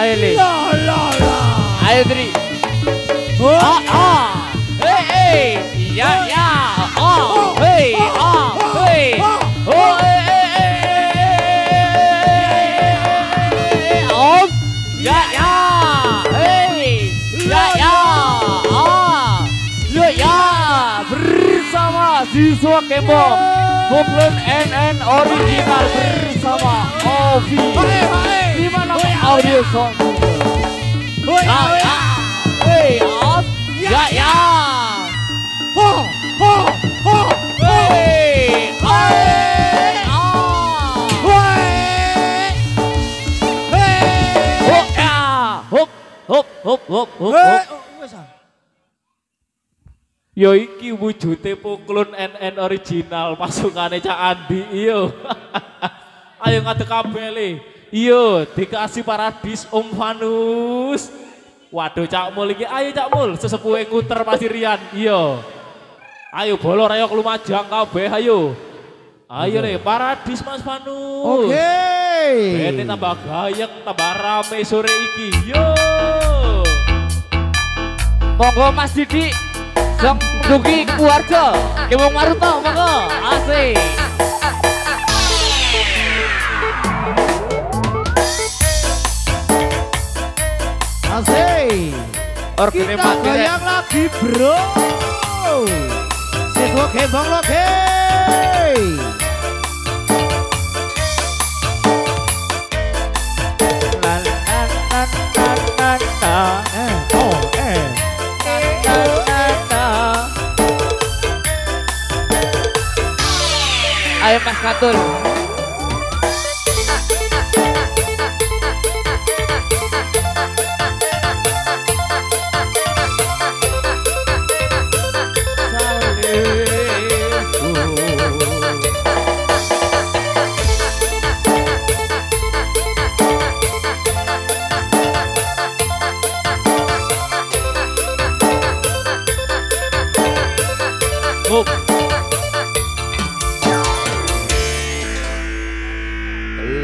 Ayo Li. Ayo Tri. Hey, ya, hey, hey, oh, om, ya, hey, ya, bersama siswa Kembang, Populon NN original bersama Ovi, di mana audio song, hey, om, ya. Hop. Yo iki wujude Poklon NN original pasungane Cak Andi iyo. Ayo ngadeg kabeh le. Iyo dikasih Paradis Om Vanus. Waduh Cak Mul iki ayo Cak Mul sesepuhe nguter Pasirian. Iyo. Ayo bolo rayok lumajang kabeh ayo. Ayo le Paradis Mas Vanus. Oke. Bene tambah gayeng tambah rame sore iki. Yo. Monggo Mas Didi, Dong Dugi Kuwarjo, Kembang Maruto, monggo, asik. Asik. Kita goyang lagi bro. Siswa Kembang lagi. Ayo Mas Katul.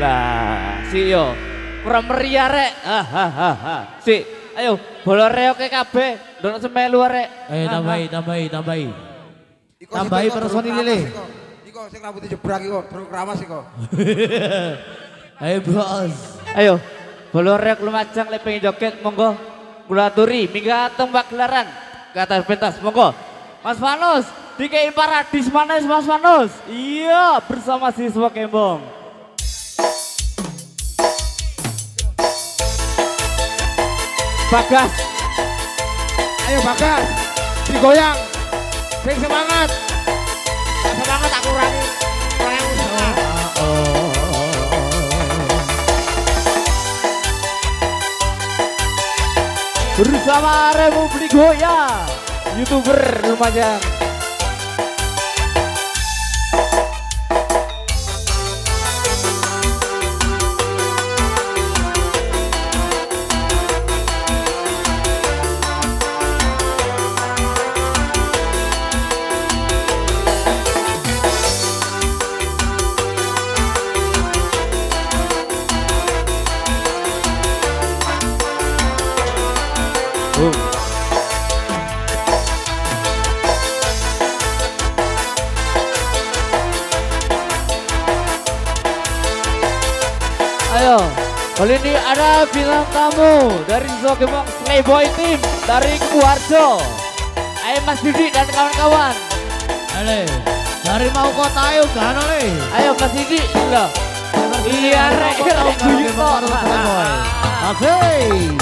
Lah, si yo, kurang meriah rek. Si, ayo, bola reoke kabeh, dono semelu rek. Tambahi. Tambahi personil ini. Iko sing rambutnya jebrak iko, bro keramas iko. Ayo bos. Ayo, bola reok lumajang le pengen joget, monggo. Kula aturi, minggat tembak gelaran. Kata pentas, monggo. Mas Vanus, dikei Paradis manis Mas Vanus. Iya, bersama siswa Kembang. Bagas, Ayo Bagas, digoyang, sing semangat. Semangat aku kurangi, semangat. Bersama Republik Goya, YouTuber Lumajang. Ayo, kali ini ada bintang tamu dari siswa Kembang Playboy Team dari Kuwarjo. Ayo Mas Didi dan kawan-kawan. Ale, dari mau kota ayo kan ale. Ayo Mas Didi, loh. Iya rek, guyuk kok. Asik.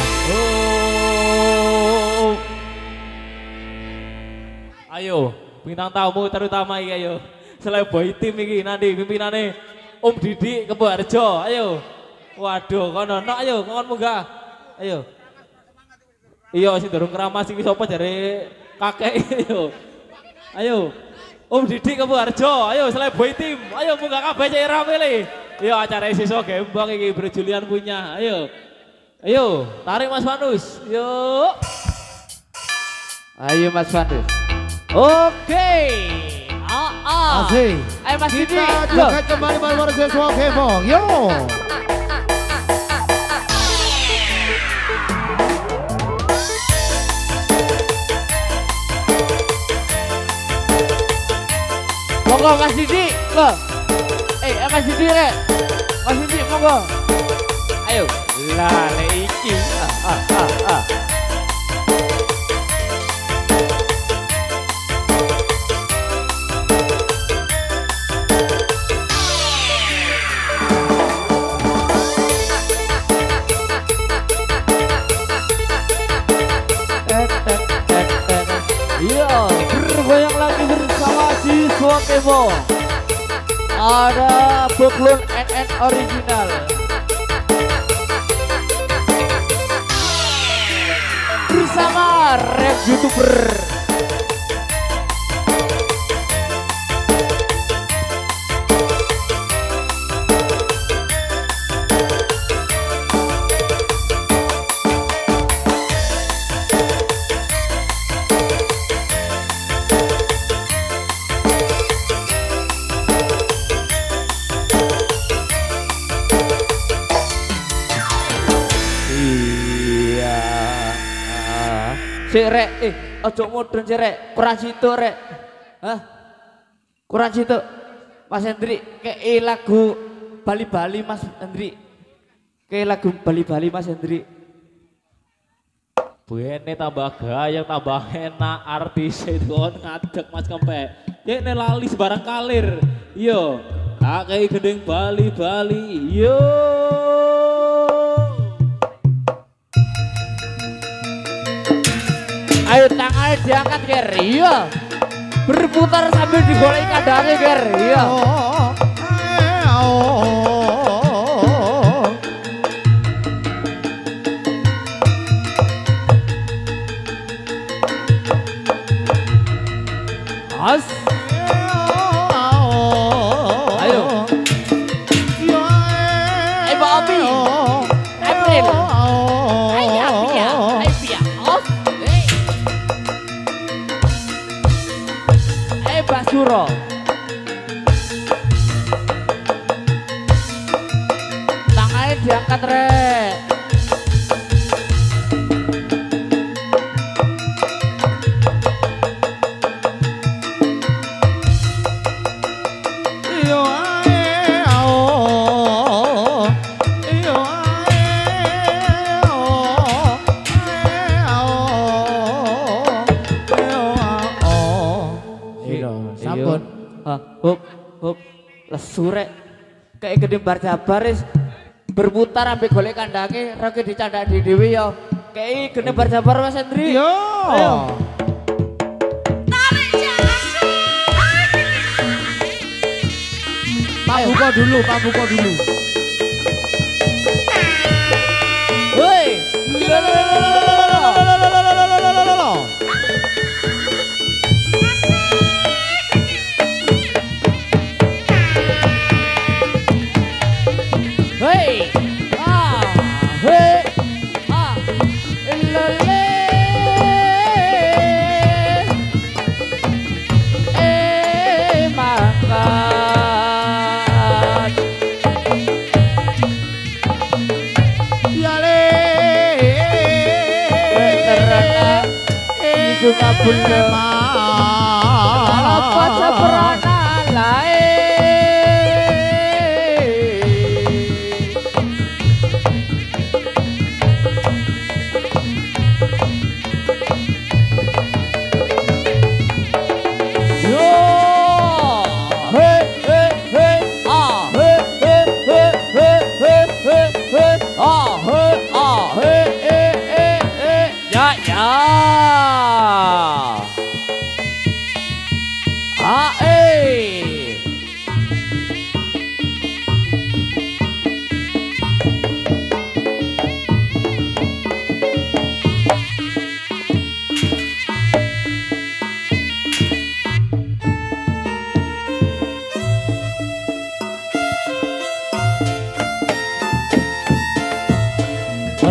Ayo, bintang tamu terutama iki ayo. Playboy Team iki nanti pimpinane Om Didi Kembarjo. Ayo. Waduh, kono no ayo, kon munggah. Ayo. Iya, sing durung keramas iki sapa jare kakek ayo. Ayo. Om Didi Kembarjo, ayo Playboy Team. Ayo munggah kabeh cek rame le. Yo acara siswa Kembang iki Bro Julian punya. Ayo. Ayo, tarik Mas Vanus. Yuk. Ayo Mas Vanus. Oke. Asik. Ayo Mas Didi. Kita joget kembali pada siswa Kembang. Yo. Monggo Mas Didi, lo. Mas Didi rek. Mas Didi monggo. Ayo. Lale iki. Iya, bergoyang lagi bersama Siswa Kepo. Ada Boklon NN original. Bersama rap YouTuber. Sik rek, ojo mudun sik rek, kurang situ rek. Hah? Kurang situ. Mas Hendri, kei lagu Bali-Bali Mas Hendri. Kei lagu Bali-Bali Mas Hendri. Buene tambah gaya, tambah enak artis itu on ngadeg Mas Kempe. Ya ini lali sebarang kalir. Yo, kakek gendeng Bali-Bali. Yo. Ayo tangannya diangkat Ger, iya. Berputar sambil digolek kandangnya Ger, iya. As. Ayo. Mbak Opi. April. Ayo Pia, ayo Pia. Os. Mbak Suro. Tangannya diangkat rek. Hup, lesu rek. Kayak gede bar jabaris berputar ambek golek kandange, rake dicandak di dewi ya. Kayak gede bar jabar Mas Hendri. Yo. Ayo. Pak buka dulu, Pak buka dulu. Woi. Hey, hey, ilale, makan, yale, terana, itu ngabul apa seberana lain.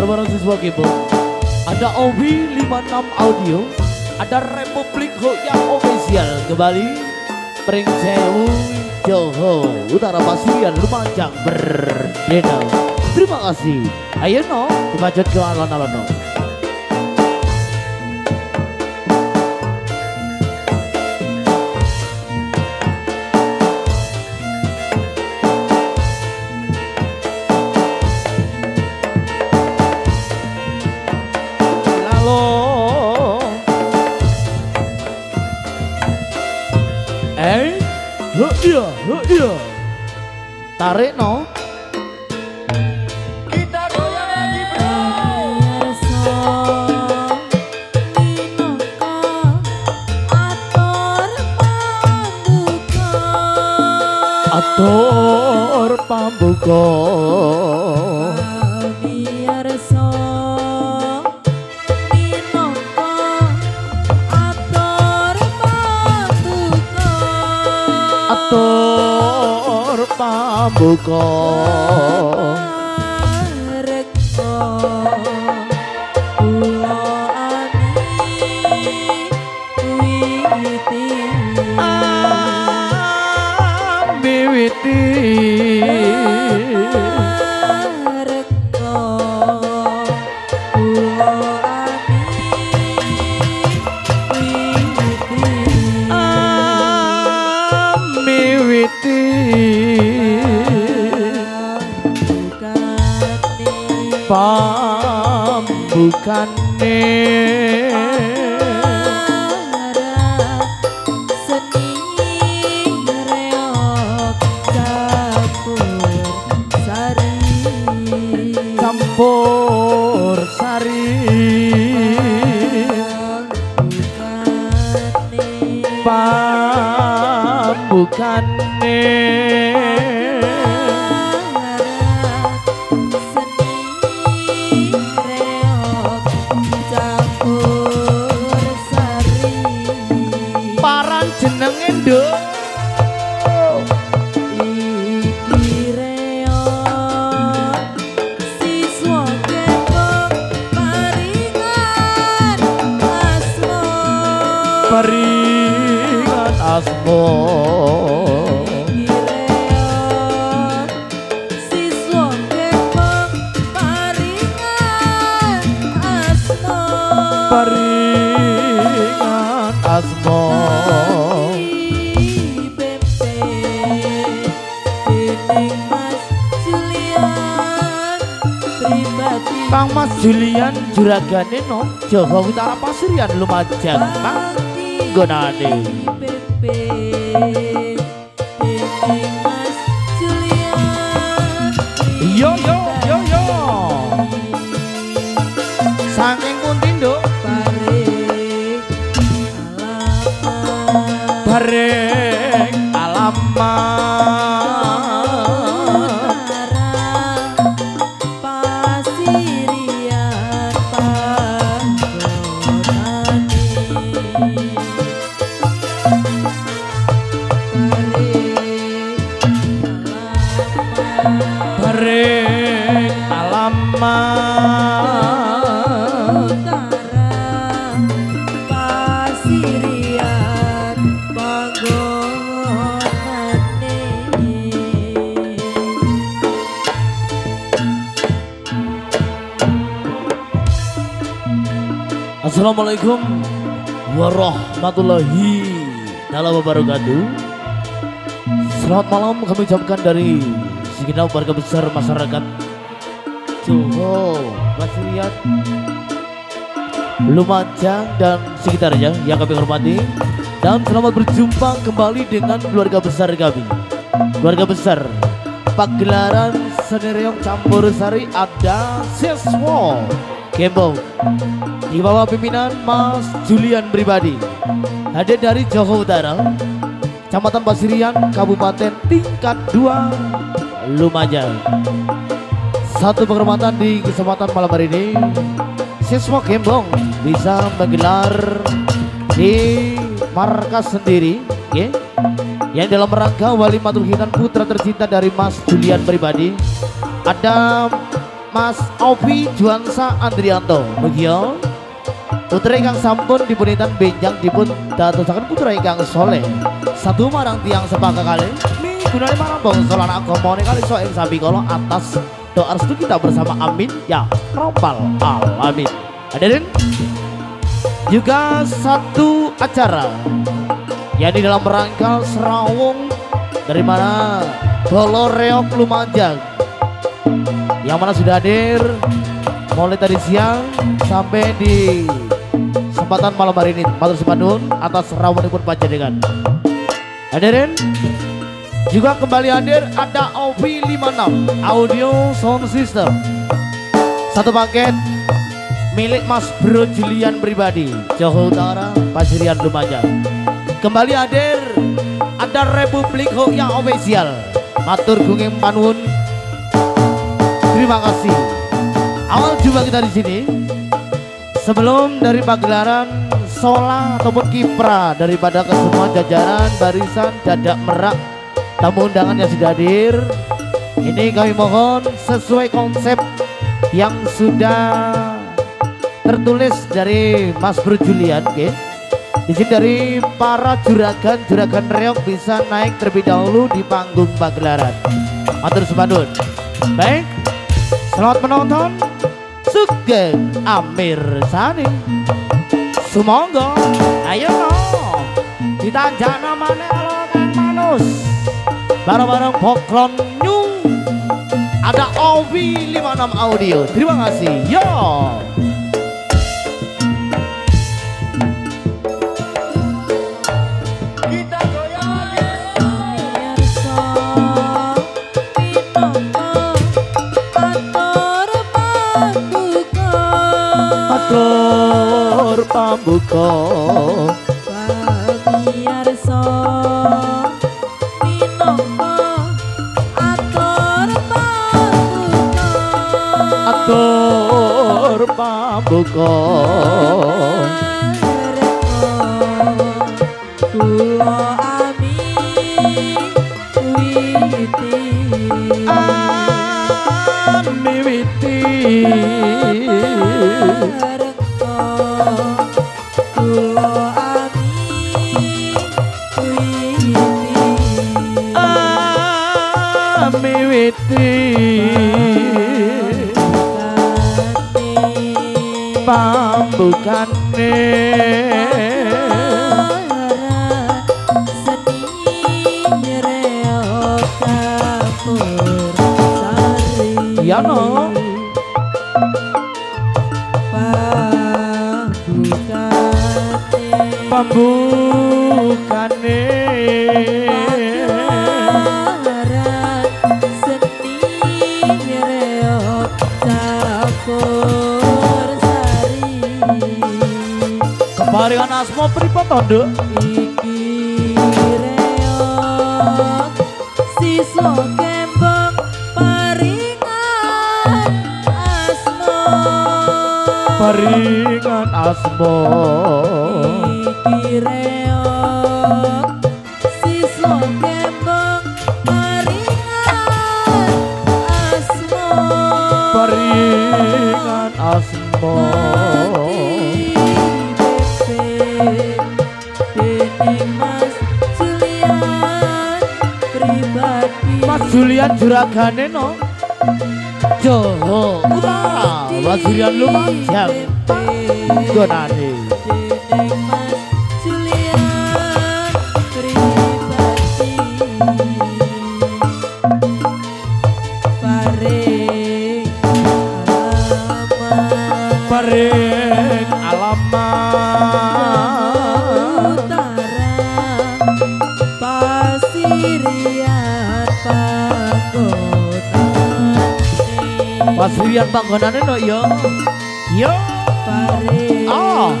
Bareng Siswa Kepo. Ada Obi 56 Audio, ada Republik Hoyang Official kembali Pringsewu Joho Utara Pasirian Lumajang berbeda. Terima kasih. Ayo no, dilanjut ke alon-alon no. Iya, iya. Tarik no. Atur pambuka biarsa minangka atur pambuka atur pambuka reksa kula ani wiwiti miwiti reksa kula ani miwiti pambukane campur sari pambukane paran jenenge nduk paringan asmo siswa kepeng paringan asmo paringan asmo Kang Mas Julian juragane no Jawa Utara Pasirian Lumajang Kang gonane yo yo yo yo saking pundi nduk bareng alamat bareng alamat pasirian panggonane. Assalamualaikum warahmatullahi wabarakatuh. Selamat malam kami ucapkan dari segenap warga besar masyarakat Jawa Pasirian Lumajang dan sekitarnya yang kami hormati, dan selamat berjumpa kembali dengan keluarga besar kami, keluarga besar pagelaran seni reog campur sari ada siswa Gembong di bawah pimpinan Mas Julian pribadi, hadir dari Jawa Utara, Kecamatan Pasirian, Kabupaten tingkat 2 Lumajang. Satu penghormatan di kesempatan malam hari ini, siswa Gembong bisa menggelar di markas sendiri, okay? Yang dalam rangka wali matur khitan putra tercinta dari Mas Julian pribadi, ada Mas Ovi Juansa Andrianto Begio, putra ingkang sampun dipunitan benjang dipun dadosaken putra ingkang soleh satu marang tiang sepaka kali migunani marang bangsa lan agamane kali sok ing sabi kala atas doa restu kita bersama, amin ya rabbal alamin. Hadirin, juga satu acara yang di dalam rangka Serawung dari mana Bolo Reog Lumajang, yang mana sudah hadir mulai tadi siang sampai di kesempatan malam hari ini. Matur sembah nuwun atas rawuhipun panjenengan. Hadirin juga kembali hadir ada OV56 Audio Sound System. Satu paket milik Mas Bro Julian pribadi, Johor Utara, Pasirian Lumajang. Kembali hadir ada Republik Hoya Official. Matur gunging panuwun. Terima kasih. Awal jumpa kita di sini. Sebelum dari pagelaran sola ataupun kipra daripada kesemua jajaran barisan dadak merak tamu undangan yang sudah hadir, ini kami mohon sesuai konsep yang sudah tertulis dari Mas Bro Julian, okay? Di sini dari para juragan reok bisa naik terlebih dahulu di panggung pagelaran. Matur sembadun. Baik, selamat menonton. Sugeng Amir Sani. Sumangga, ayo no, kita jana mana lo Kang Manus. Bareng-bareng Poklon New. Ada OV56 Audio. Terima kasih. Yo. Atur pambuka pamirsa minangka atur pambuka kula ami miwiti pambukane seni reok kapur sari ya no pambukane seni reok kapur sari keparingan asma pripun tondo iki reok siswa kembang paringan asma iki reok siswa kembang paringan asma Mas Julian juragane no Johor Utara Pasirian Lumajang gonane Mas Julian pribadi paring alamat Utara Pasirian Pasirian panggonane no yo yo paring alamat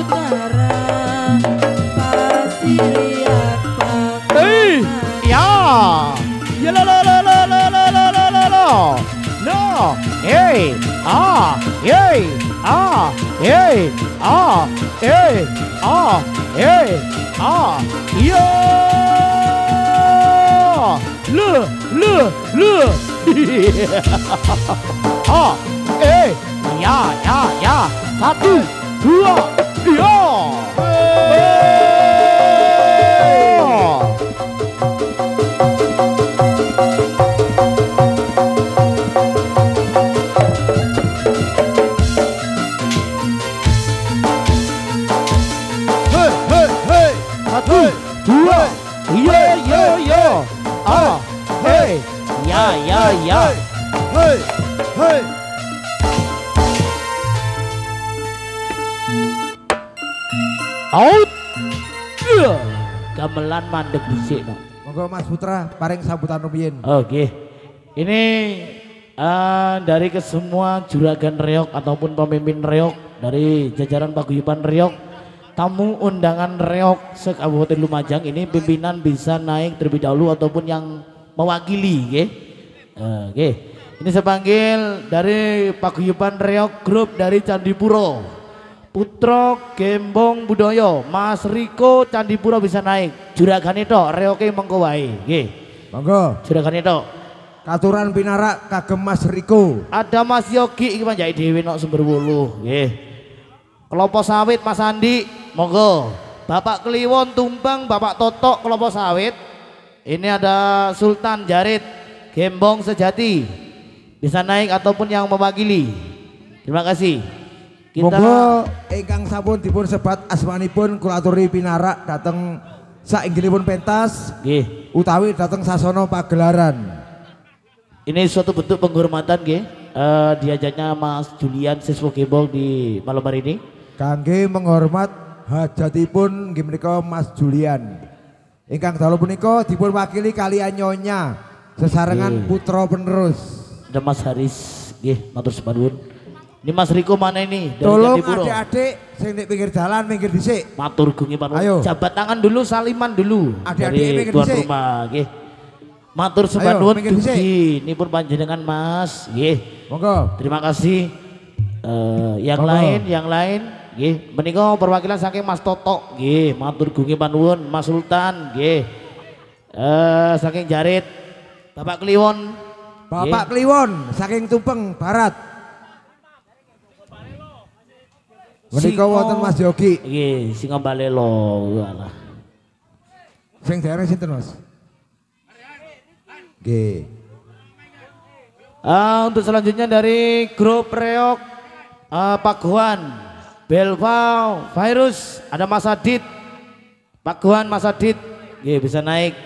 Utara Pasirian ya ya la la la la la la la la la la no hey hey hey hey hey yo lu ya 1 2 yo Out. Gamelan mandek dhisik no. Monggo Mas Putra paring sambutan rumiyin. Oke. Ini dari kesemua juragan reok ataupun pemimpin reok dari jajaran paguyuban reok, tamu undangan reok se-Kabupaten Lumajang ini pimpinan bisa naik terlebih dahulu ataupun yang mewakili, nggih. Oke. Ini saya panggil dari paguyuban reok grup dari Candipuro. Putra Gembong Budoyo, Mas Riko Candipuro bisa naik. Juragan itu reoke mengko wae, nggih. Monggo. Juragan itu. Katuran pinarak kagem Mas Riko. Ada Mas Yogi iki panjake dhewe nok Sumberwuluh, nggih. Kelapa sawit Mas Andi, monggo. Bapak Kliwon Tumpeng, Bapak Totok kelapa sawit. Ini ada Sultan Jarit Gembong Sejati. Bisa naik ataupun yang mewakili. Terima kasih. Kita Monggo ingkang sampun dipun sebat asmanipun kula aturi pinarak dateng sainggilipun pentas nggih. utawi dateng sasana pagelaran. Ini suatu bentuk penghormatan nggih. Diajaknya Mas Julian siswa Gembong di malam hari ini. Kangge menghormat hajatipun nggih menika Mas Julian. Ingkang dalu punika dipun wakili kalian Nyonya sesarengan putra penerus. Ada Mas Haris nggih, matur suwun. Ini Mas Riko mana ini? Dari Tolong Candipuro. adik-adik sing di pinggir jalan minggir dhisik. Matur gungi Pak. Ayo. Jabat tangan dulu, saliman dulu. Adik-adik dari minggir tuan dhisik. rumah nggih. Matur Ayo, suwun minggir dhisik. dugi nipun panjenengan Mas nggih. Monggo. Terima kasih. Yang Monggo. lain nggih. Menika perwakilan saking Mas Toto nggih. Matur gungi panuwun Mas Sultan nggih. Saking Jarit Bapak Kliwon. Bapak Kliwon saking Tumpeng Barat. Menika wonten Mas Yogi. Nggih, Singa Balelo. Walah. Sing daerah sinten Mas? Nggih. Untuk selanjutnya dari grup reok Paguan, Belva, Virus, ada Mas Adit, Paguan, Mas Adit, nggih bisa naik.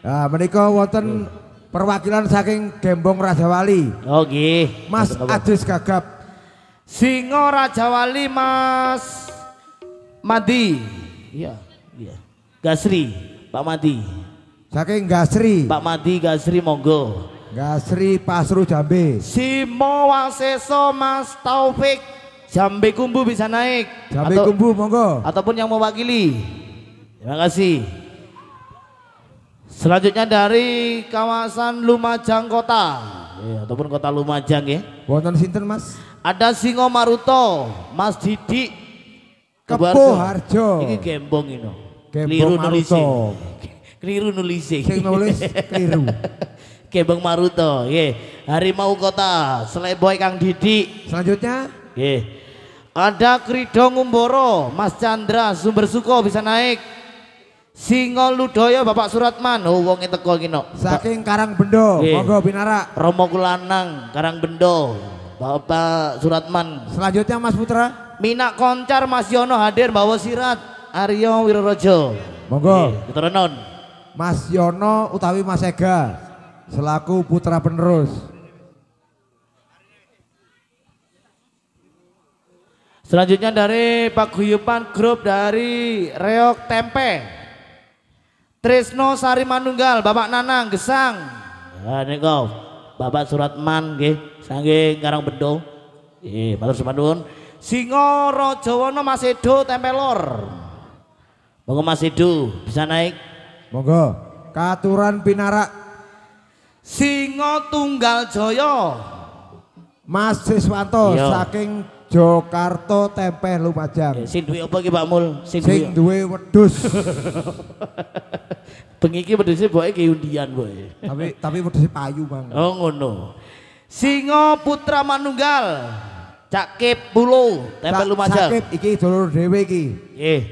Nah, menika wonten perwakilan saking Gembong Rajawali. Oh nggih. Mas Adris Gagap. Singo Raja Wali Mas Madi. Iya, iya. Gasri, Pak Madi. Saking Gasri. Pak Madi Gasri monggo. Gasri Pasru Jambe. Simo Waseso Mas Taufik. Jambe Kumbu bisa naik. Jambe Kumbu monggo. Ataupun yang mewakili. Terima kasih. Selanjutnya dari kawasan Lumajang Kota. Ataupun Kota Lumajang ya. Wonten sinten Mas? Ada Singo Maruto, Mas Didi Kepo Harjo. Ini Gembong ini. Gembong Maruto. Keliru nulis. Sing nulis keliru. Gembong Maruto, nggih. Harimau Kota, Sleboy Kang Didi. Selanjutnya Nggih. Ada Krido Ngumboro, Mas Chandra Sumber Suko bisa naik. Singo Ludoyo Bapak Suratman. Oh wong teko iki no. saking Karangbendo, Nggih. monggo pinarak. Romo Kulanang, Karangbendo. Bapak Suratman. Selanjutnya Mas Putra. Minak Koncar Mas Yono hadir bawa sirat Aryo Wirorojo. Monggo. Keturunan. Mas Yono utawi Mas Ega selaku putra penerus. Selanjutnya dari paguyuban grup dari Reok Tempe. Trisno Sari Manunggal, Bapak Nanang Gesang. Nah niku Bapak Suratman nggih, saking Karangbendo. Nggih, matur suwun. Singo Rajawana Mas Edo Tempelor. Monggo Mas Edo bisa naik. Monggo. Katuran pinarak Singo Tunggal Jaya. Mas Siswanto Iya. saking Jokarta Tempe Lumajang. Sing duwe apa iki Pak Mul? Sing duwe wedhus. Bengi iki wedhuse boke ki undian boke. tapi wedhus payu Bang. Oh ngono. Singo Putra Manunggal. Cak Kip Pulo, Tempe Lumajang. Sakit iki dulur dhewe iki. Nggih.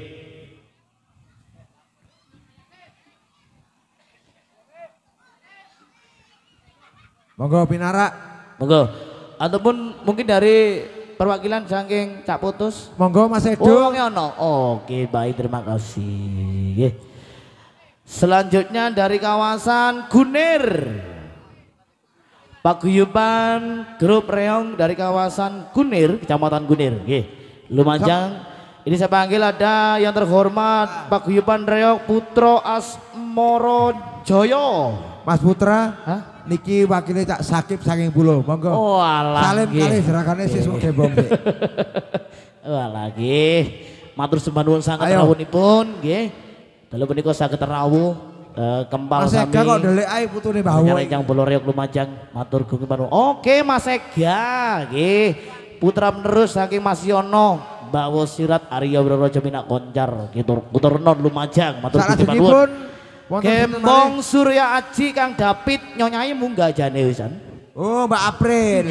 Monggo pinarak. Monggo. Ataupun mungkin dari perwakilan saking Cak Putus. Monggo Mas Edo. Oh, ono. Oke, baik terima kasih. Nggih. Selanjutnya dari kawasan Kunir. Paguyuban grup reong dari kawasan Kunir, Kecamatan Kunir, nggih. Lumajang Ini saya panggil ada yang terhormat Paguyuban Reog Putra Asmoro Joyo. Mas Putra, Hah? niki wakilnya Cak Sakip saking Pulo, monggo. Oh alah. Salim kali seragannya siswa gembong. Wah lagi matur sembah nuwun sanget Ayo. rawuhipun nggih. Dalu punika saged rawuh kempal Mas sami. Ega kok ndelik ae putune Mbah Wo. Yang Pulau Reog Lumajang matur gunging panuwun. Oke Mas Ega nggih. Putra penerus saking Mas Yono Bawa Sirat Arya Wiraraja Minak Koncar gitu. Kuturnon Lumajang matur gunging panuwun. Salajengipun wonten Gembong Surya Aji Kang David nyonyai munggah jane wisan. Oh, Mbak April.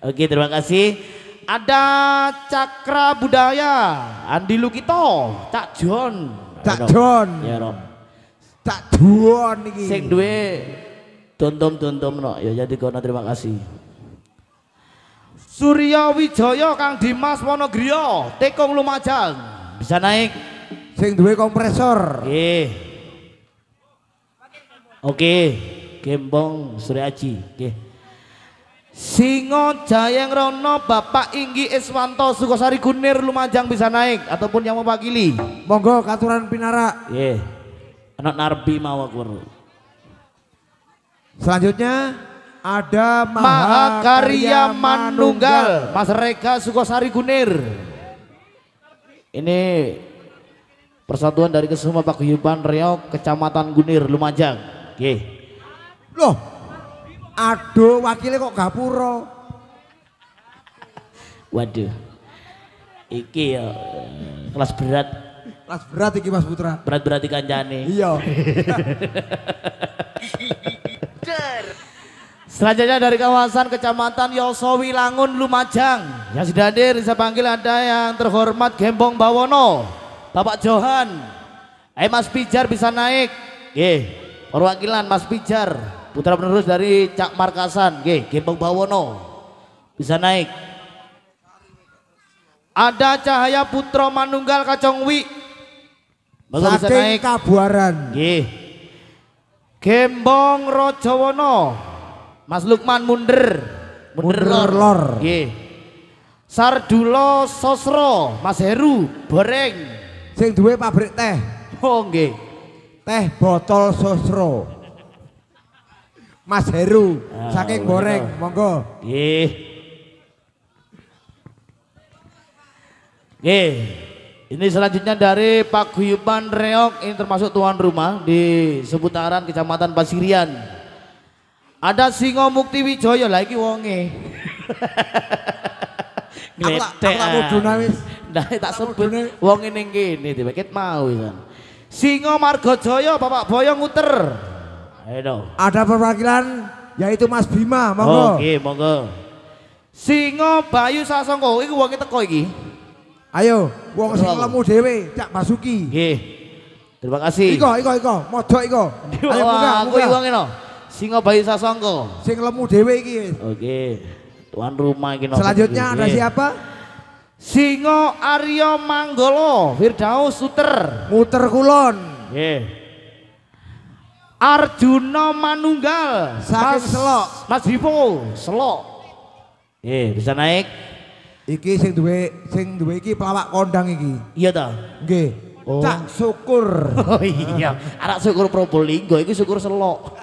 Oke, terima kasih. Ada Cakra Budaya Andi Lukito, Cak John. Cak John. Ya, Rom. Cak John niki. Sing duwe dontom-dontom no. Ya jadi kono terima kasih. Surya Wijaya Kang Dimas Wonogriya, Tekong Lumajang. Bisa naik. Sing duwe kompresor. Oke. Oke, Gembong Surya Aji. Oke. Singo Jayeng Rono Bapak Inggi Iswanto Sukosari Kunir Lumajang bisa naik ataupun yang mewakili. Monggo katuran pinara. Nggih. Anak Narbi Mawakur. Selanjutnya ada Mahakarya Manunggal Mas Rega Sukosari Kunir. Ini persatuan dari Kesuma Paguyuban Reog Kecamatan Kunir Lumajang. Oke. Loh, aduh wakilnya kok gapuro. Waduh. Iki ya kelas berat. Kelas berat iki Mas Putra. Berat-berati kancane. Iya. Selanjutnya dari kawasan Kecamatan Yosowi Langun Lumajang yang sudah hadir saya panggil ada yang terhormat Gembong Bawono Bapak Johan. Mas Pijar bisa naik. Perwakilan Mas Pijar putra penerus dari Cak Markasan. Gembong Bawono bisa naik. Ada Cahaya Putra Manunggal Kacongwi bisa Saking naik. Kabuaran. Gembong Rojowono Mas Lukman Mundur Lor. Nggih. Sardulo Sosro Mas Heru Boreng. Sing duwe pabrik teh. Oh nggih. Teh botol sosro. Mas Heru saking Boreng, monggo. Nggih. Nggih. Ini selanjutnya dari Paguyuban Reog, ini termasuk tuan rumah di seputaran Kecamatan Pasirian. Ada Singo Mukti Wijaya lagi wonge. Aku tak muduna wis. Nah, tak sebut wonge ning kene dipeket mau kan. Singo Margajaya Bapak Boyo nguter. Ayo dong. Ada perwakilan yaitu Mas Bima, monggo. Oke, monggo. Singo Bayu Sasongko iki wonge teko iki. Ayo, wong sing lemu dhewe, Cak Basuki. Nggih. Terima kasih. Iko, modok iko. Ayo Wah, aku munggah. wonge no. Singo Bayu Sasongko. Sing lemu dhewe iki. Oke. Tuan rumah iki no. Selanjutnya ada siapa? Singo Aryo Manggolo, Firdaus Suter. Muter Kulon. Nggih. Arjuna Manunggal, Saking Selok. Mas Bipo, Selok. Bisa naik. Iki sing duwe iki pelawak kondang iki. Iya ta? Nggih. Oh. Cak Syukur. Oh iya, anak syukur Probolinggo iki syukur Selok.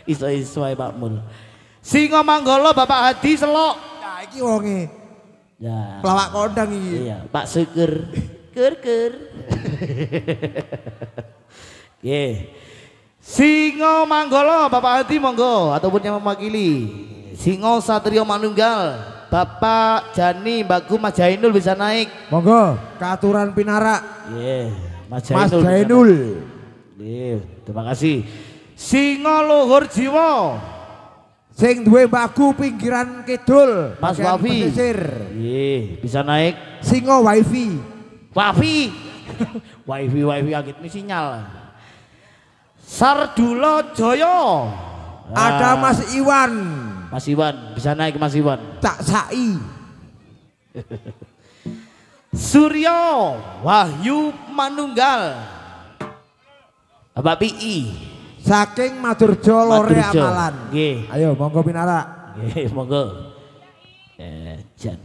Iso-iso ae Pak Mul. Singo Manggolo Bapak Hadi Selok. Nah, iki wonge Ya. pelawak kondang iki. Iya, Pak Syukur. Ker. Nggih. Singo Manggolo Bapak Hadi monggo ataupun yang mewakili. Singo Satrio Manunggal Bapak Jani Bagu Mas Jainul bisa naik. Monggo katuran pinara. Mas Mas Jainul. Jainul. Terima kasih. Singo Luhur Jiwa Sing duwe bagu pinggiran kidul. Mas bagian Wafi. pesisir. Bisa naik. Singo Wifi. Wafi. Wifi agit ini sinyal. Sardulo Joyo. Ada Mas Iwan. Mas Iwan bisa naik Mas Iwan. Cak Sai. Suryo Wahyu Manunggal Bapak PI Saking Madurjo Lore Madurjo. Amalan. Nggih. Ayo monggo pinara. Nggih, monggo. jan.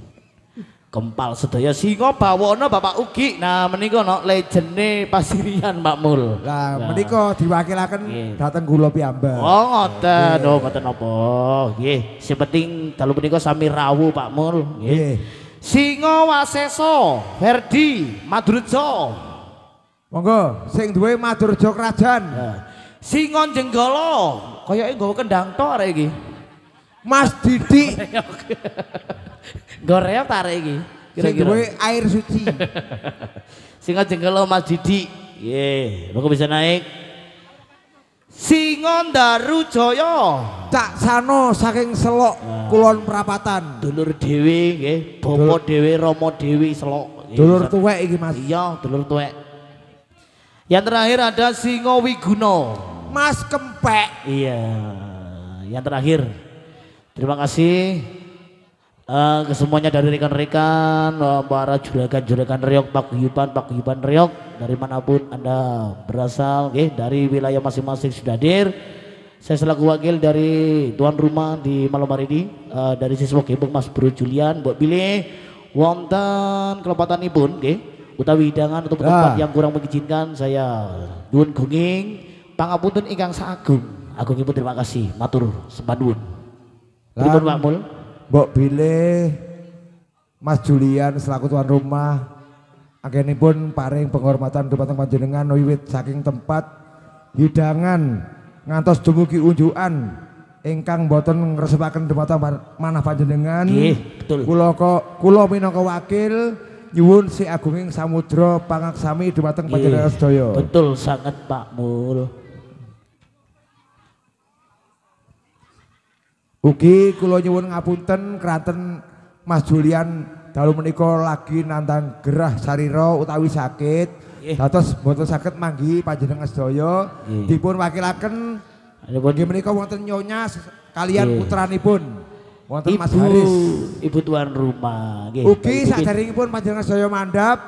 Kempal sedaya singa bawana Bapak Ugi. Nah menika no legende Pasirian Makmul. Lah menika diwakilaken dateng kula piyambak. Oh ngoten, oh ngoten napa. Nggih, sing penting dalu menika sami rawuh Pak Mul. Nggih. Singa Waseso, Ferdi, Madurjo. Monggo sing duwe Madurjo Krajan. Singa Jenggala, kayake nggawa kendang tok arek iki. Mas Didik. Goreok ta arek iki. Sing duwe air suci. Singa Jenggala Mas Didik. Nggih, monggo bisa naik. Singa Darujaya. Cak Sano saking Selok Kulon Prapatan. Dulur dhewe nggih, bapa dhewe, rama dhewe Selok. Dulur tuwek iki Mas. Iya, dulur tuwek. Yang terakhir ada Singa Wiguno. Mas Kempek. Iya, yang terakhir. Terima kasih ke semuanya dari rekan-rekan, para juragan-juragan reok, paguyuban reok dari manapun Anda berasal, dari wilayah masing-masing sudah hadir. Saya selaku wakil dari tuan rumah di malam hari ini, dari siswa Gembong Mas Bro Julian, buat pilih wonten kelepatanipun, utawi hidangan untuk tempat yang kurang mengizinkan, saya nyuwun gunging pangapunten ingkang sagung. Agungipun terima kasih, matur sembah. Pripun Pak Mul? Mbok bilih Mas Julian selaku tuan rumah anggenipun paring penghormatan dumateng panjenengan wiwit saking tempat hidangan ngantos dumugi unjukan ingkang boten ngresepaken dumateng manah panjenengan. Nggih, betul. Kula minangka wakil nyuwun si agunging samudra pangaksami dumateng panjenengan sedaya. Betul sangat Pak Mul. Ugi kula nyuwun ngapunten keranten Mas Julian dalu menika lagi nandang gerah sarira utawi sakit. Dados boten saged manggi panjenengan sedaya dipun wakilaken nggih menika wonten nyonya kalian putranipun wonten Mas Haris. Ibu tuan rumah. Ugi saderengipun panjenengan sedaya mandhap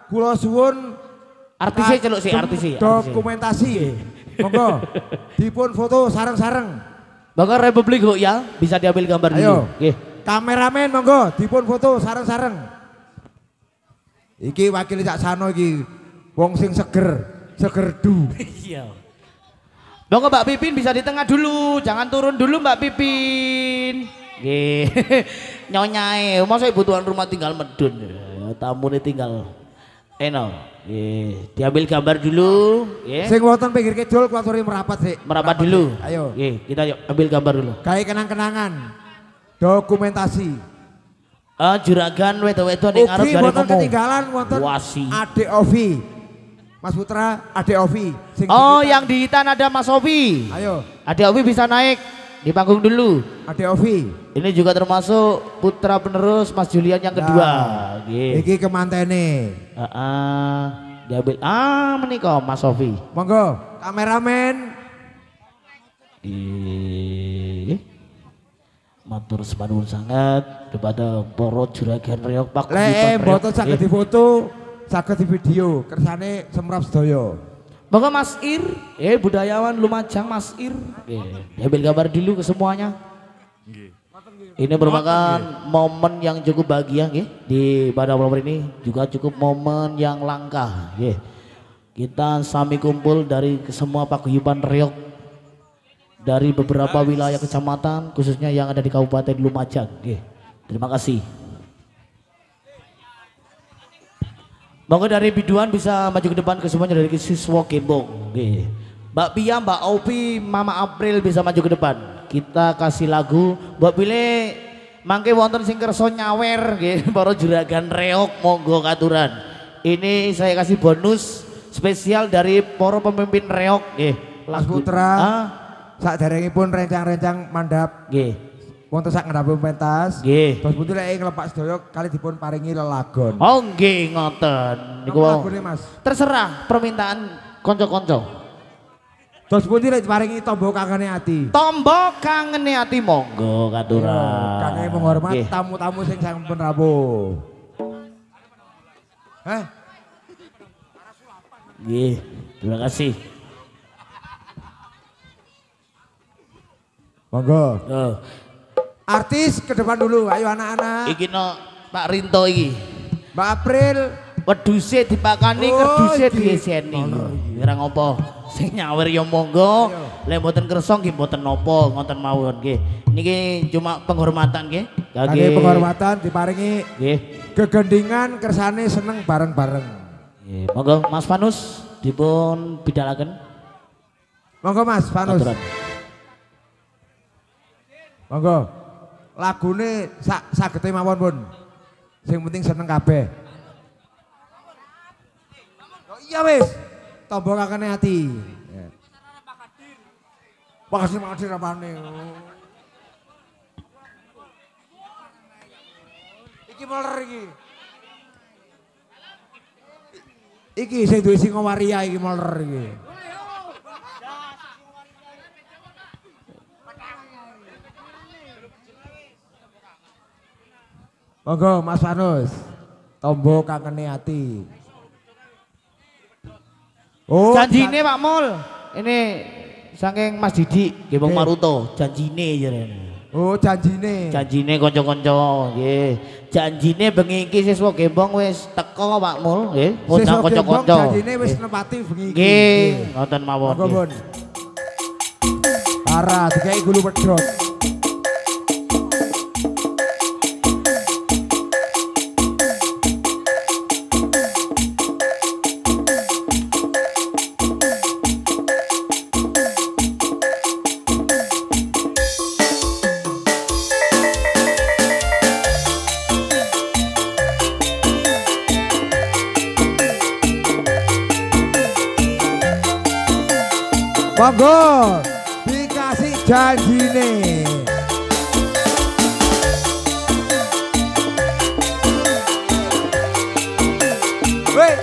kula suwun artise celuk sih artise. Dokumentasi. Monggo dipun foto sareng-sareng. Monggo Republik ya, bisa diambil gambar dulu. Ayo, kameramen monggo dipun foto sareng-sareng. Iki wakil Cak Sano iki, wong sing segerdu. Iya. Monggo Mbak Pipin bisa di tengah dulu, jangan turun dulu Mbak Pipin. Nggih. Nyonyae, masa ibu tuan rumah tinggal medun. Tamu ini tinggal diambil gambar dulu. Sing wonten pinggir kidul kula aturi merapat sik. Merapat dulu. Ayo. Kita yuk ambil gambar dulu. Gawe kenang-kenangan. Dokumentasi. Juragan wedok-wedok ning ngarep Ugi gare wonten ngomong. ketinggalan wonten Adik Ovi. Mas Putra, Adik Ovi. Yang di hitan ada Mas Ovi. Ayo. Adik Ovi bisa naik di panggung dulu. Adik Ovi. Ini juga termasuk putra penerus Mas Julian yang kedua. Iki kemantene. Diambil. Menika Mas Ovi. Monggo, kameramen. Matur sembah sangat kepada para juragan reok Pak. Mboten saged difoto, saged di video, kersane semrap sedaya. Monggo Mas Ir, budayawan Lumajang Mas Ir. Diambil gambar dulu ke semuanya. Ini merupakan momen yang cukup bahagia di pada malam ini, juga cukup momen yang langka. Kita sami kumpul dari semua paguyuban reok dari beberapa wilayah kecamatan, khususnya yang ada di Kabupaten Lumajang. Terima kasih. Monggo dari biduan bisa maju ke depan ke semuanya dari siswa Gembong. Mbak Pia, Mbak Opi, Mama April bisa maju ke depan. Kita kasih lagu buat pilih mangke wonten sing kersa nyawer para juragan reok, monggo katuran. Ini saya kasih bonus spesial dari para pemimpin reok Mas Putra saderengipun rencang-rencang mandhap wonten sak ngendhap pentas terus putih lek nglepak sedaya kali dipun paringi lelagon. Oh nggih ngoten niku lagune Mas terserah permintaan konco-konco. Terus putih lek paringi tombo kangene ati. Tombo kangene ati monggo katuran. Kangge menghormat tamu-tamu sing sampun rawuh. Terima kasih. Monggo. Artis ke depan dulu, ayo anak-anak. Iki no Pak Rinto iki. Mbak April. Wedhuse dipakani, kerduse dieseni. Ora ngopo. Sing nyawer ya monggo. Lek mboten kersa nggih mboten napa, ngoten mawon nggih. Niki cuma penghormatan nggih. Kangge penghormatan diparingi nggih. Gegendingan kersane seneng bareng-bareng. Nggih, monggo Mas Vanus dipun bidhalaken. Monggo Mas Vanus. Aturan. Monggo. Lagune sagete mawon pun. Sing penting seneng kabeh. Oh iya wis. Tombo kakene ati. Makasih makasih rapane. Iki meler iki. Iki sing duwe singa waria iki meler iki. Monggo Mas Vanus. Tombo kakene ati. Oh, Janjine Pak Mul. Ini saking Mas Didi nggih Bang Maruto, janjine jarene. Oh, janjine. Janjine kanca-kanca nggih. Janjine bengi iki siswa Gembong wis teko Pak Mul nggih. Undang kanca-kanca. Janjine wis nepati bengi iki. Nggih, ngoten mawon. Monggo Bun. Parah dikai gulu pedhot. Monggo dikasih janjine. Weh.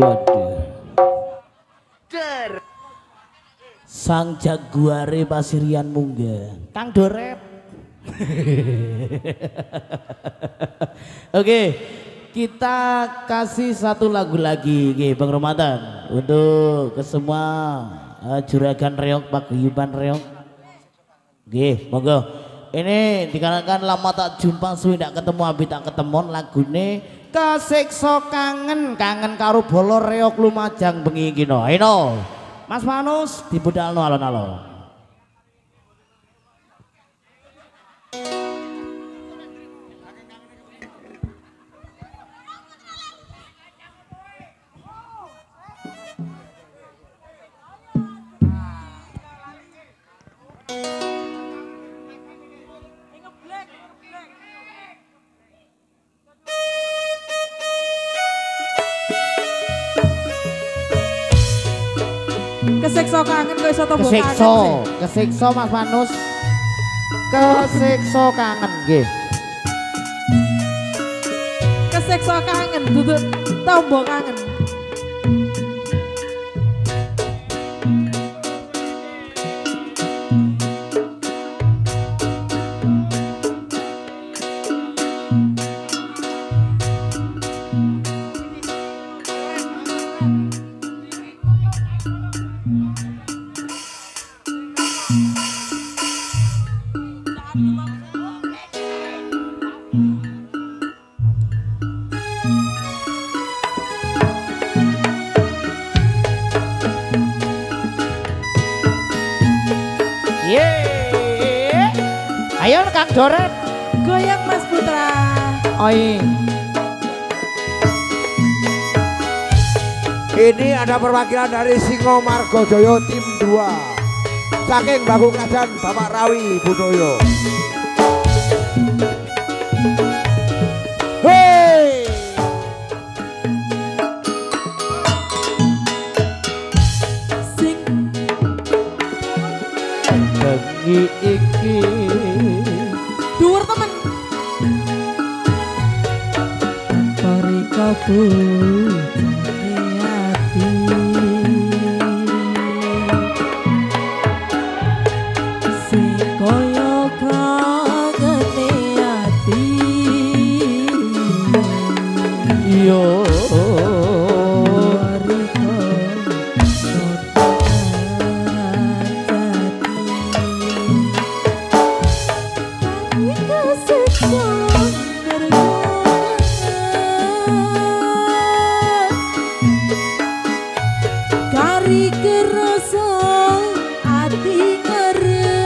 Waduh. Sang jaguare Pasirian munggah. Kang Dorep. Oke, kita kasih satu lagu lagi, Bang Ramadan, untuk ke semua juragan reok, paguyuban reok. Oke, monggo. Ini dikarenakan lama tak jumpa suwi tak ketemu abi tak ketemon lagune kesiksa kangen karo bolo reok Lumajang bengi iki no. Ayo Mas Manus dibudalno alon-alon. Kesiksa kangen kok iso tombok kangen sih. Kesiksa Mas Manus. Kesiksa kangen nggih. Kesiksa kangen duduk tombok kangen. Ayo Kang Dorep, Goyang Mas Putra. oi. Ini ada perwakilan dari Singo Margojoyo tim 2 saking Baku Kajan Bapak Rawi Budoyo. Hei, Sing Bengi iki dhuwur temen. Pari kabujane ati. Sing kaya kagene ati. yo Kari kerasa hati ngerepakan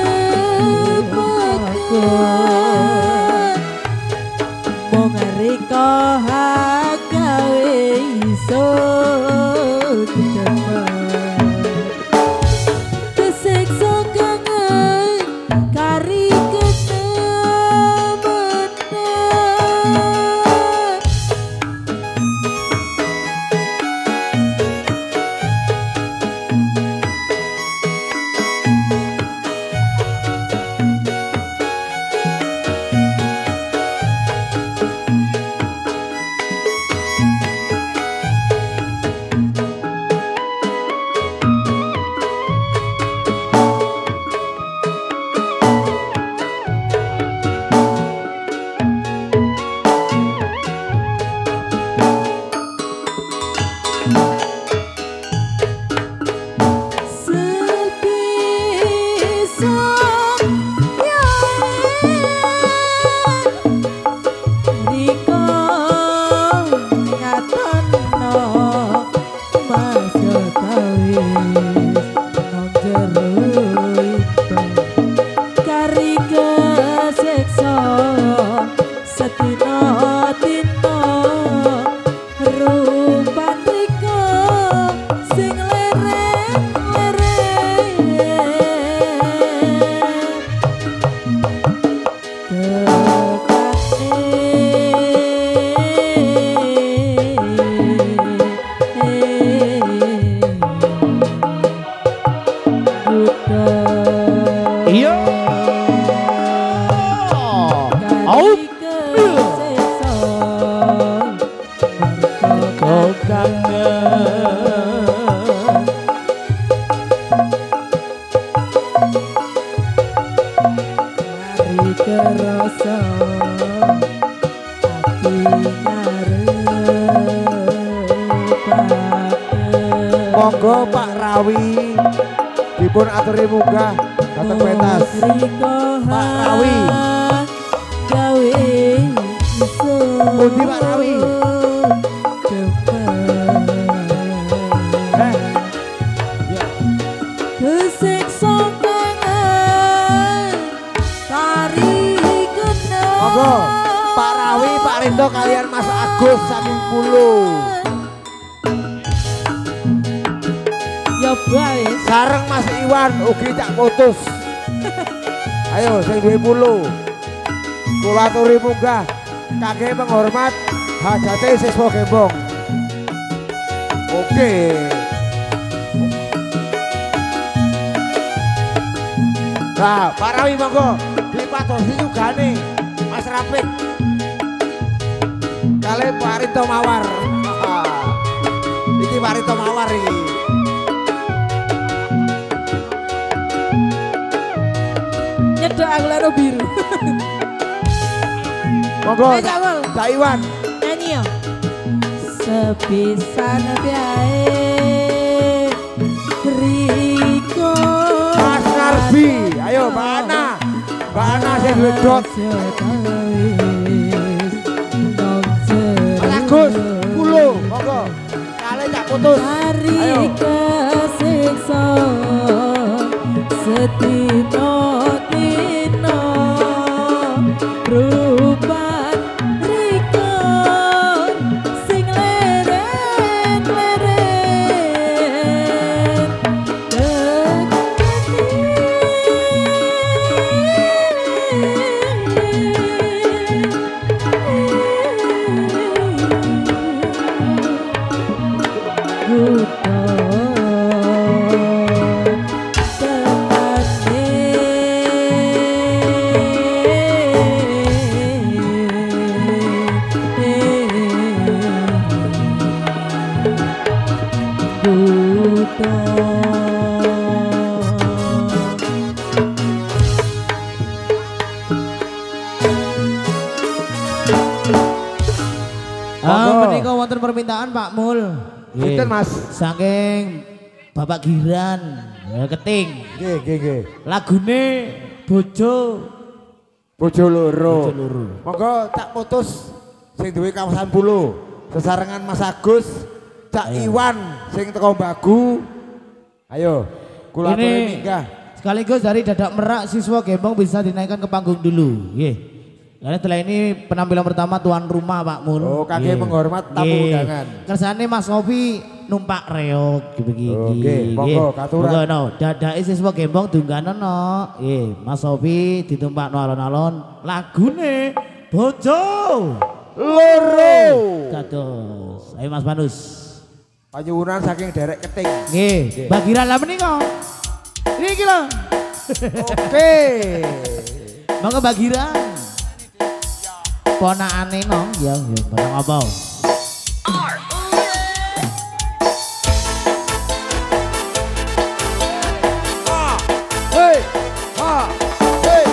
mau ngereka gawe iso didapat kesiksa kangen kari kenemenan. kangen kerasa ati ngarepake. Monggo Pak Rawi dipun aturi munggah dateng pentas. Pak Rawi. Gawe Pundi Pak Rawi? kesiksa kangen tari kena. Monggo Pak Rawi, Pak Rindo kalian Mas Agus saking Pulo. Ya baik. Sareng Mas Iwan ugi cak putus. Ayo sing duwe Pulo. Kula aturi munggah kangge menghormat hajate siswa Gembong. Oke. Nah, Pak Rawi monggo dipatosi juga nih Mas Rapid. Kali Pak Rito Mawar. Iki Pak Rito Mawar iki. Nyedok aku lero biru. Monggo Cak Mul. Cak Iwan. Nyanyi ya. Sepisan biae riko Mas Narbi, ayo Mbak Ana. Mbak Ana sing duwe dot. Mas Agus, Pulo, monggo. Kali cak putus. Hari Ayo. kesiksa setino tino rupan riko sing leren leren Menika wonten permintaan Pak Mul. Sinten Mas? Saking Bapak Giran, Keting. Nggih. Lagune Bojo Bojo loro. Bojo loro. Monggo tak putus sing duwe kawasan Pulo. Sesarengan Mas Agus, Cak Iwan sing teko Bagu. Ayo, kula aturi Ini minggah. sekaligus dari Dadak Merak siswa Gembong bisa dinaikkan ke panggung dulu. Nggih. Karena setelah ini penampilan pertama tuan rumah Pak Mul. Oh, kaki Nggih. menghormat tamu Nggih. undangan. Kersane Mas Sofi numpak reog begini. Oke, monggo, katuran. Monggo no, dadake siswa Gembong dungganono. Nggih, Mas Sofi ditumpakno alon-alon lagune Bojo Loro. Dados. Ayo Mas Panus. Panyuwunan saking derek Keting. Nggih, bagiran lah menika. Niki lho. Oke. Monggo bagiran. Ponakane no, ya barang apa? Hei, ha, hei.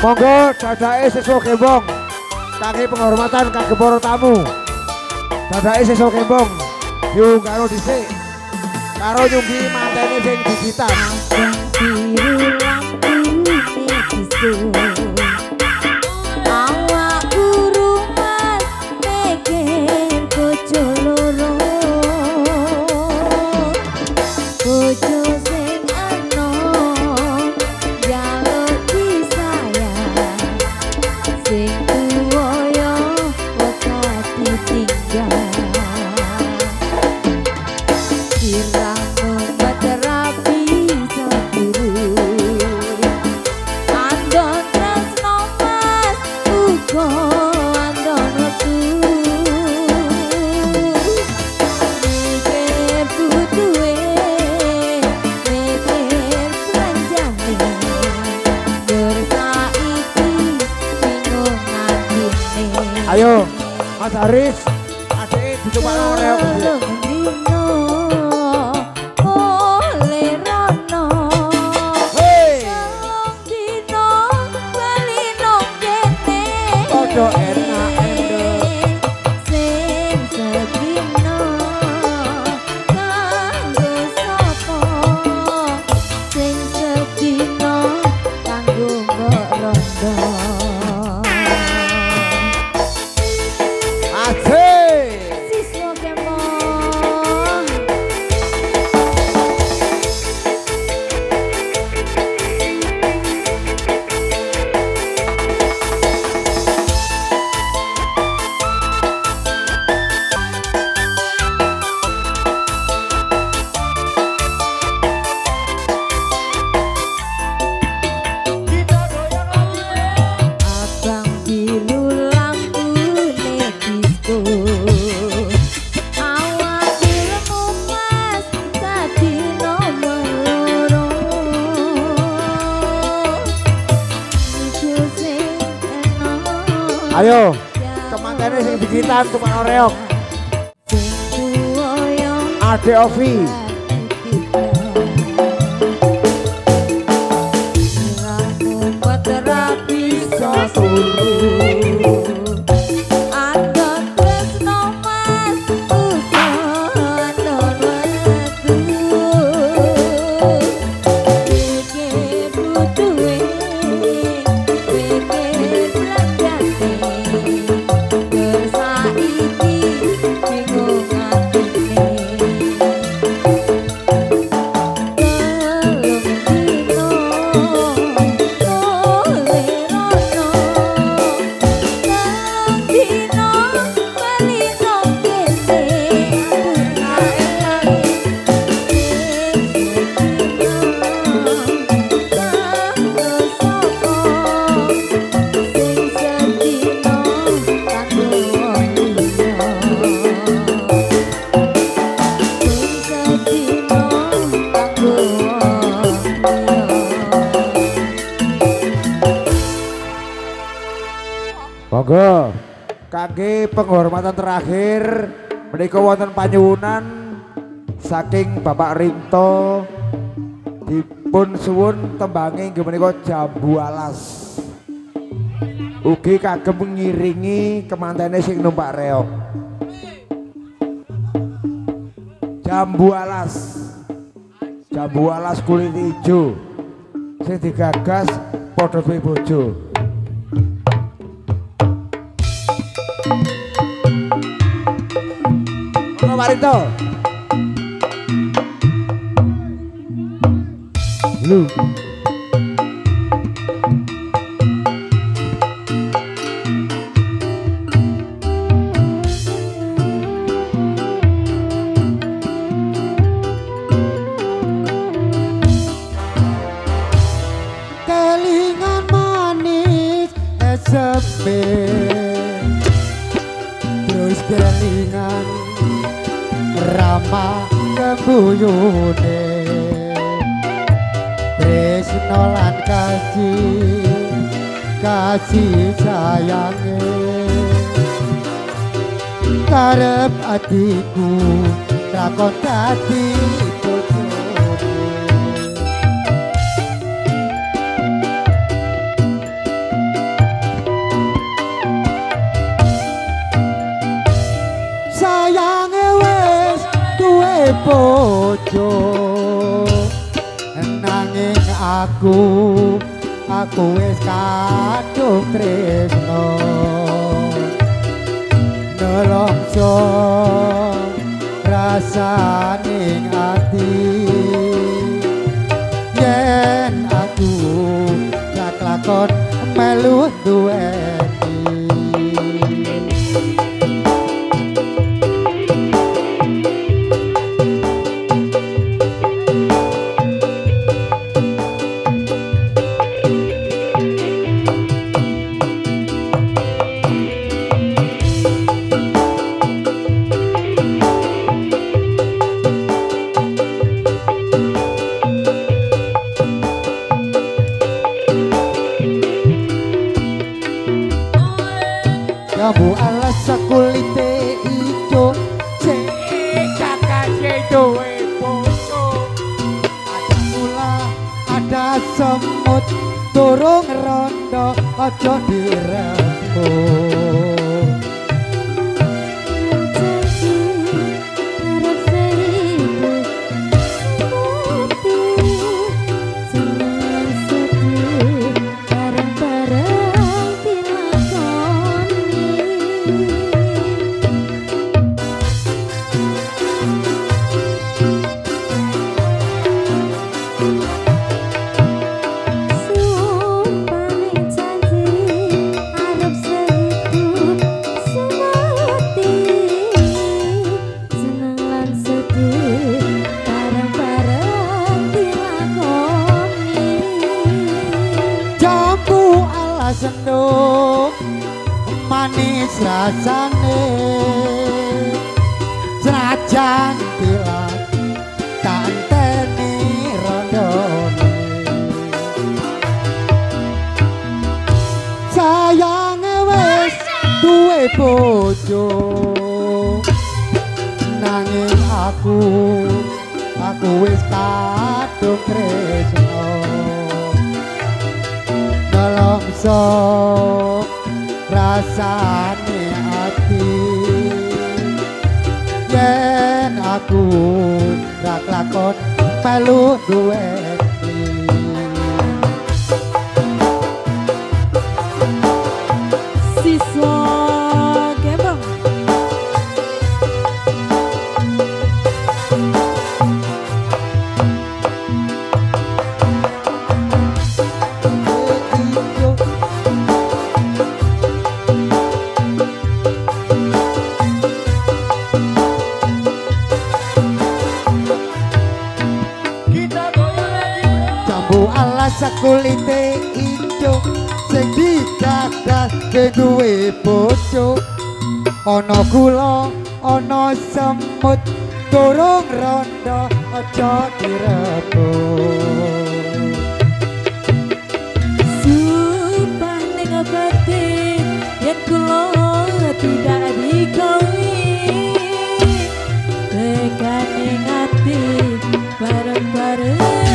Monggo dadake siswa Gembong. Kaki penghormatan kangge para tamu. Dadake siswa Gembong. Yuk karo dhisik. Karo nyunggi mantene sing digitan. biru lampu disu awak burungan mikir bojo loro bojo sing enom jaluk disayang sing tuwa yo ora ditinggal sirahmu baterapi sendiri andon tresno mas ugo andon wetu mikir butuhe mikir belanjane bersaiki bingung ngandine Ayo, Mas Haris, adek Coba reok. Hei. Podo enak endek. Ayo, kemantene sing digitan tukang reok. Ade Ovi. Monggo kangge penghormatan terakhir menika wonten panyuwunan saking Bapak Rinto dipun suwun tembange inggih menika Jambu Alas. Ugi kagem ngiringi kemantene sing numpak reok. Jambu Alas. Jambu Alas kulit ijo sing digagas padha duwe bojo. Pak Rinto. Lu. Kelingan manis sepe. Terus kelingan Rama kembuyune tresno lan kasih sayange karep atiku takon dadi bojone sayange wis duwe bojo nanging aku wis kadung tresno nelongso rasaning ati yen aku gak lakon melu duweni durung rondo aja dirembuk. Senduk manis rasane senajan bilang tak enteni rondone sayang wis duwe bojo nanging aku wis kadung tresno nelongso rasane ati yen aku ra kelakon melu duweni siswa kembang sakulite ijo sing dikakake duwe bojo ana kula ana semut durung rondo aja direbut sumpah ning abadi yen kula tidak dikawin tekane ngati bareng-bareng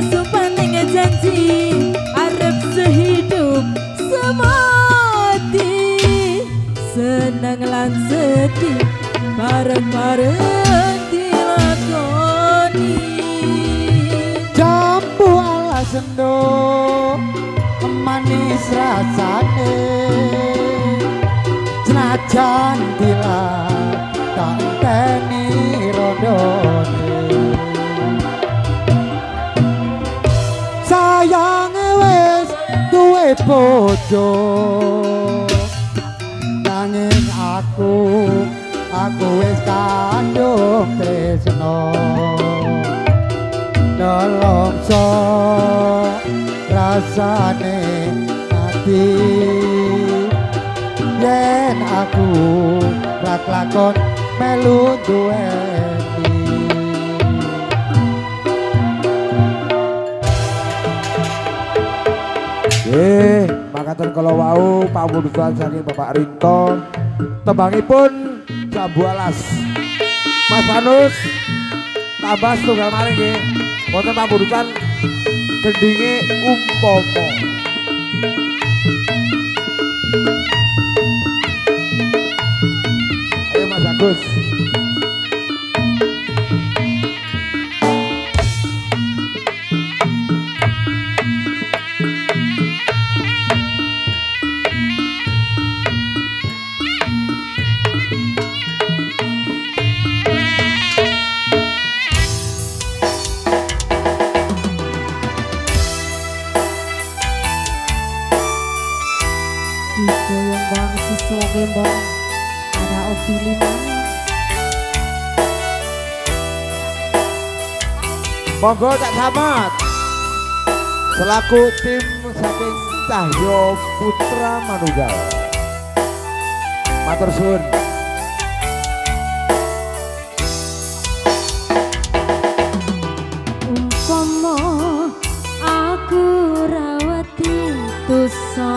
Sumpah dengan janji arep sehidup semati senang lan sedih bareng-bareng dilakoni jambu ala sendok manis rasane senajan bilang tak enteni rondone sayang wis duwe bojo nanging aku wis kandung tresno nelongso rasane ati yen aku ra kelakon melu duweni makaten kala wau pamundhutan saking Bapak Rinto tembangipun Jambu Alas Mas Anus tambah setunggal maring nggih wonten pamundhutan gendinge umpama ayo Mas Agus digoyang bang siswa gembong ada Ovi Lima monggo Cak Samad selaku tim saking Cahyo Putra Manunggal matur suwun umpama aku rawati dosa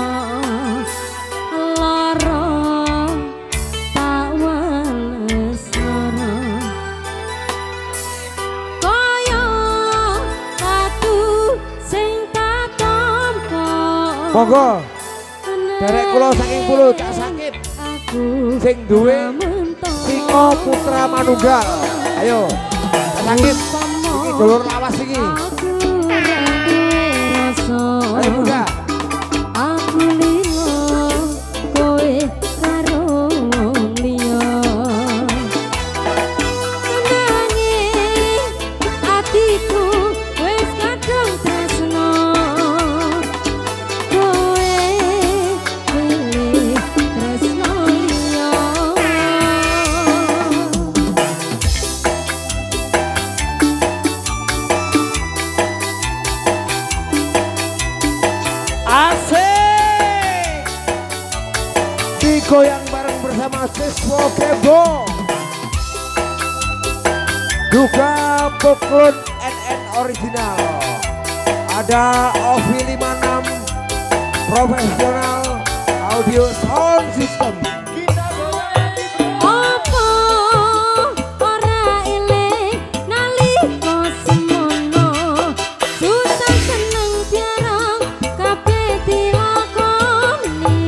Monggo. Derek kula saking pulau Cak Sakit. Sing duwe Singo Putra Manunggal. Ayo. Cak Sakit. Iki dulur lawas iki. Ayo buka. Aku liyo kowe karo wong liya. Nanging atiku wis kadung tresno. Kowe milih tresno liya. Asik. Digoyang bareng bersama Siswo Kebo. Juga Poklon NN original. Ada Ovi 56 profesional audio sound system. Kita goyang di Apa ora eling nalika semono susah seneng biarang kabeh dilakoni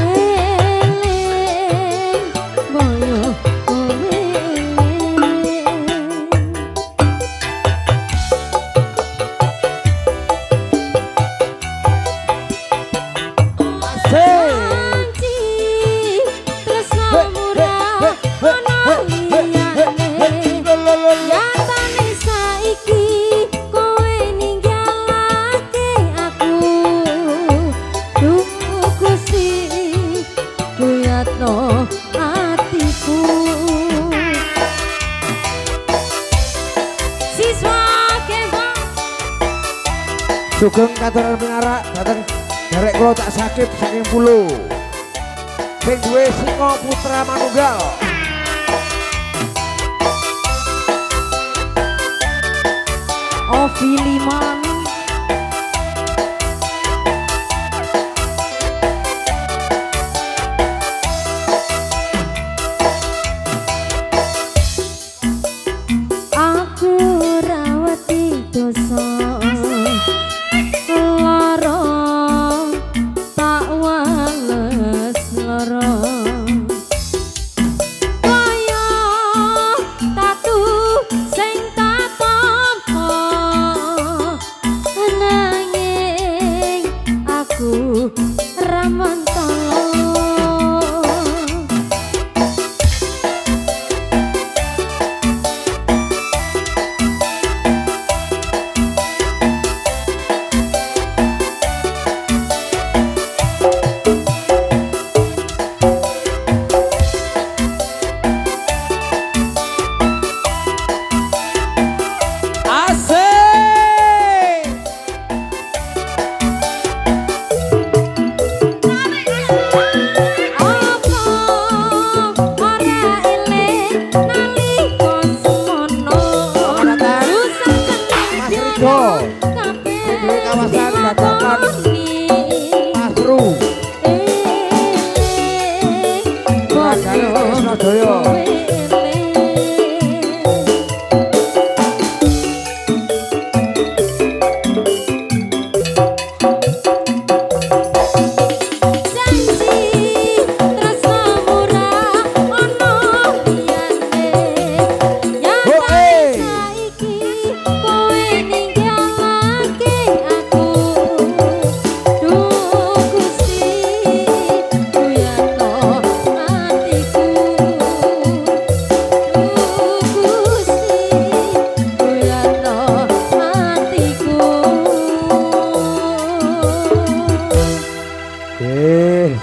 eling boyo kowe Asik. Janji tresno murah ana liyane nyatane saiki kowe ninggalake aku duh Gusti kuyatno atiku siswa kembang Sugeng katuran pinarak dateng derek kula Cak Sakit saking pulau. Sing duwe Singo Putra Manunggal. Ovi 56 Aku rawati dosa lara tak wales lara kaya tatu sing tak tampa nanging aku ramanto Asik. Apa ora eling nalika semono Selamat datang, susah Mas seneng Rido. kabeh Di kawasan Dadakan. dilakoni. Mas Ru. Ragane Tresnodaya.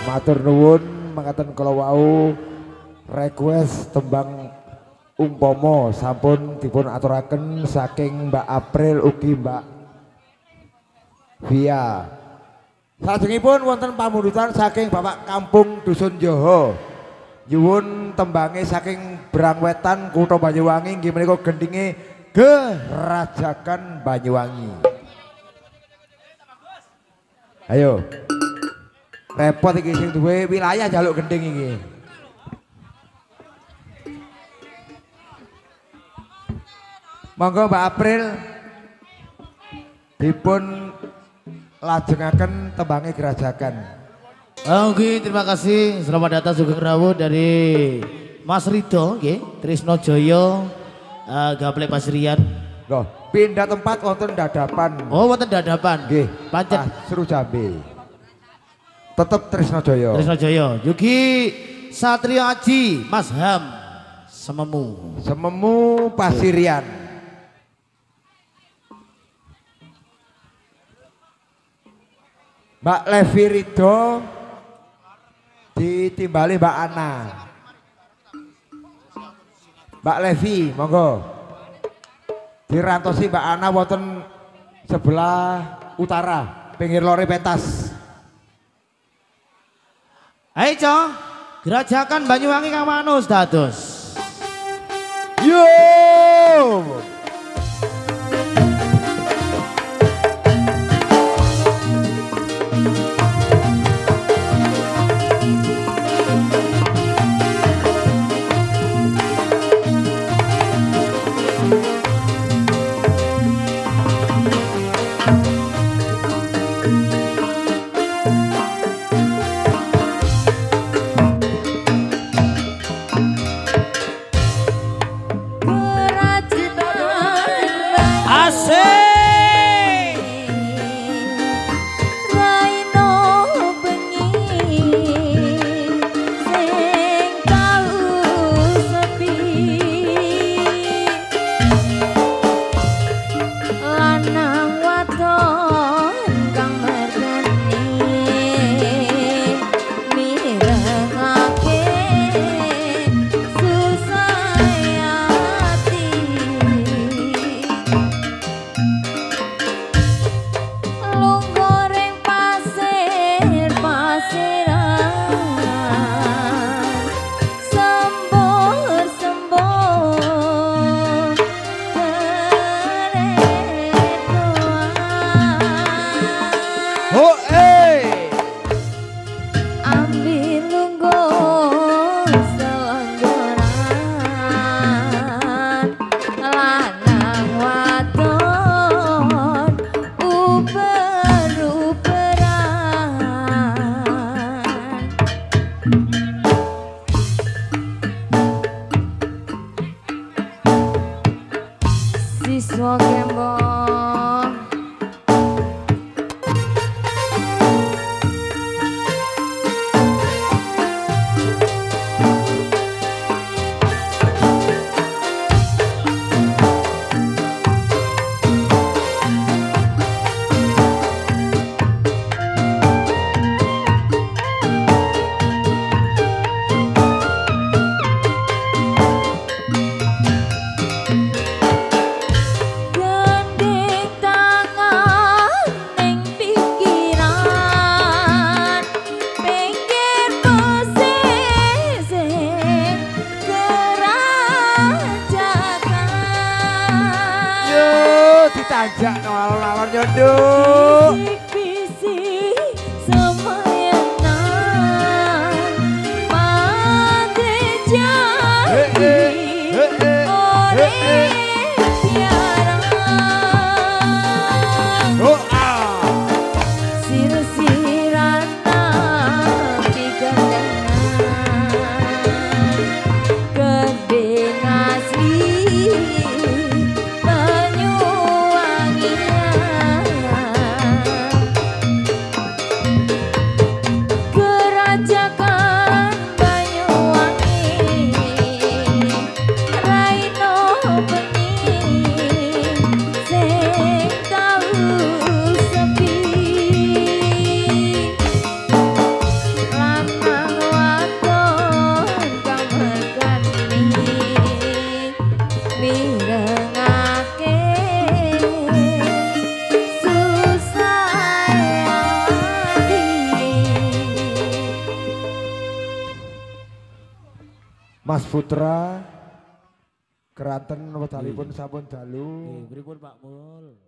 Matur nuwun mangkaten kala wau request tembang umpama sampun dipun aturaken saking Mbak April ugi Mbak Via. Salajengipun wonten pamundutan saking Bapak Kampung Dusun Joho. Nyuwun tembange saking Brangwetan Kutha Banyuwangi nggih menika gendinge Gerajakan Banyuwangi. Ayo. Repot iki sing duwe wilayah jaluk gending iki. Monggo Mbak April dipun lajengaken tembange gerajakan. Oke, terima kasih. Selamat datang Sugeng Rawuh dari Mas Rido, Trisno Joyo, Gaple Pasirian. Loh, pindah tempat wonten dadapan. Oh, wonten dadapan. Nggih. Pancen Seru Jambe. Tetep Trisno Joyo. Trisno Joyo. Yugi Satrio Aji, Mas Ham, Sememu. Sememu Pasirian. Mbak Levi Rido ditimbali Mbak Ana. Mbak Levi, monggo. Dirantosi Mbak Ana wonten sebelah utara, pinggir lore pentas. Ayo, Co. Gerajakan Banyuwangi Kang Manus dados. Yo! Siswa Gembong. Gandeng tangan ning pikiran, pinggir pesisir gerajakan. Yo, ditajak alon-alon nyonduk. Bisik-bisik semayanan, mati jadi orang tiarang. Oh, ah. Sir-siran nabi gandengan, gending asli Banyuwangian. Gerajakan Banyuwangi, raino bengi sing tau sepi. Lanang wadon kang mergani mirengake susah hati. Mas Putra Keraten wedalipun sampun dalu. Berikut Pak Mul.